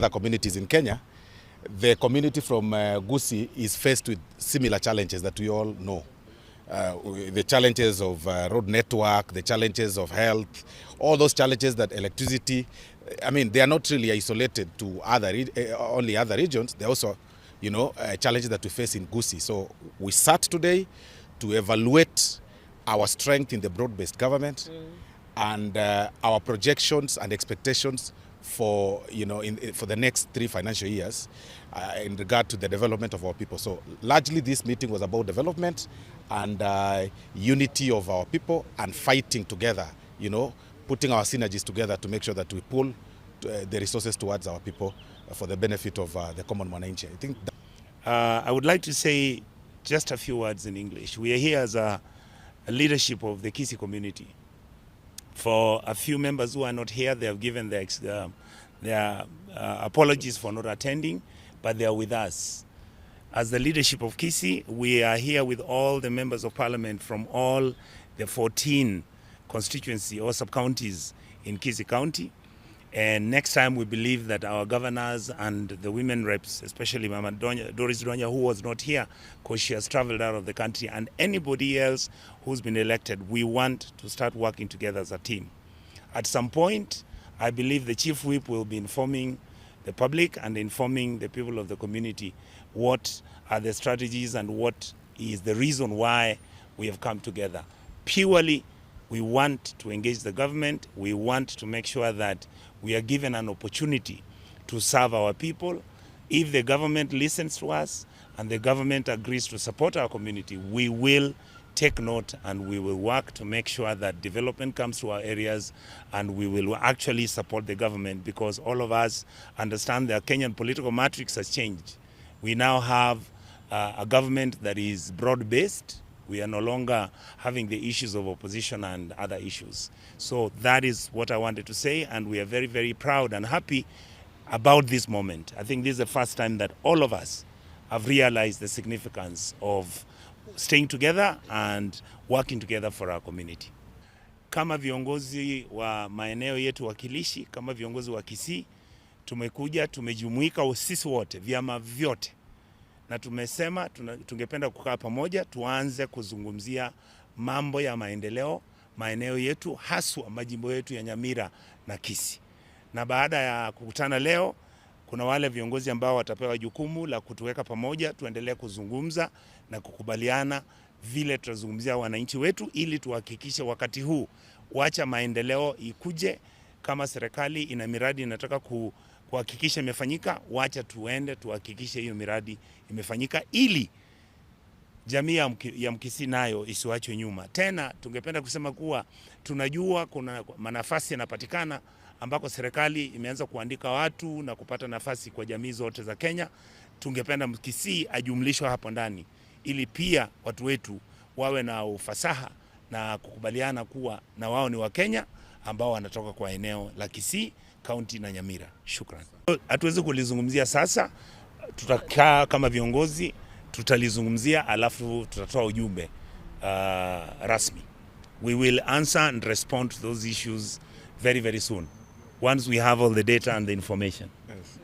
The communities in Kenya, the community from Kisii is faced with similar challenges that we all know. The challenges of road network, the challenges of health, all those challenges that electricity, I mean, they are not really isolated to only other regions. They also, challenges that we face in Kisii. So we sat today to evaluate our strength in the broad-based government and our projections and expectations for for the next 3 financial years in regard to the development of our people. So largely this meeting was about development and unity of our people and fighting together, putting our synergies together to make sure that we pull the resources towards our people for the benefit of the common mwananchi. I think I would like to say just a few words in English. We are here as a leadership of the Kisii community. For a few members who are not here, they have given their apologies for not attending, but they are with us. As the leadership of Kisii, we are here with all the members of parliament from all the 14 constituency or sub-counties in Kisii County. And next time we believe that our governors and the women reps, especially Mama Doris Donya, who was not here because she has traveled out of the country, and anybody else who's been elected, we want to start working together as a team. At some point, I believe the chief whip will be informing the public and informing the people of the community what are the strategies and what is the reason why we have come together. Purely, we want to engage the government. We want to make sure that we are given an opportunity to serve our people. If the government listens to us and the government agrees to support our community, we will take note and we will work to make sure that development comes to our areas, and we will actually support the government, because all of us understand the Kenyan political matrix has changed. We now have a government that is broad-based. We are no longer having the issues of opposition and other issues. So that is what I wanted to say, and we are very, very proud and happy about this moment. I think this is the first time that all of us have realized the significance of staying together and working together for our community. Kama viongozi wa maeneo yetu wakilishi, kama viongozi wa Kisii, tumekuja, tumejumuika sisi wote, vyama vyote, na tumesema tungependa kukaa pamoja, tuanze kuzungumzia mambo ya maeneo yetu, haswa majimbo yetu ya Nyamira na Kisii. Na baada ya kukutana leo, kuna wale viongozi ambao watapewa jukumu la kutuweka pamoja, tuendelee kuzungumza na kukubaliana vile tutazungumzia wananchi wetu, ili tuhakikishe wakati huu wacha maendeleo ikuje. Kama serikali ina miradi inataka kuhakikisha imefanyika, wacha tuende tuhakikishe hiyo miradi imefanyika, ili jamii ya Mkisii nayo isiwachwe nyuma. Tena tungependa kusema kuwa tunajua kuna nafasi yanapatikana ambako serikali imeanza kuandika watu na kupata nafasi kwa jamii zote za Kenya. Tungependa Mkisii ajumlishwe hapo ndani, ili pia watu wetu wawe na ufasaha na kukubaliana kuwa na wao ni wa Kenya ambao wanatoka kwa eneo la Kisii County na Nyamira. Shukrani. Hatuwezi kulizungumzia sasa, tutakaa kama viongozi, tutalizungumzia alafu tutatoa ujumbe rasmi. We will answer and respond to those issues very, very soon, once we have all the data and the information. Yes.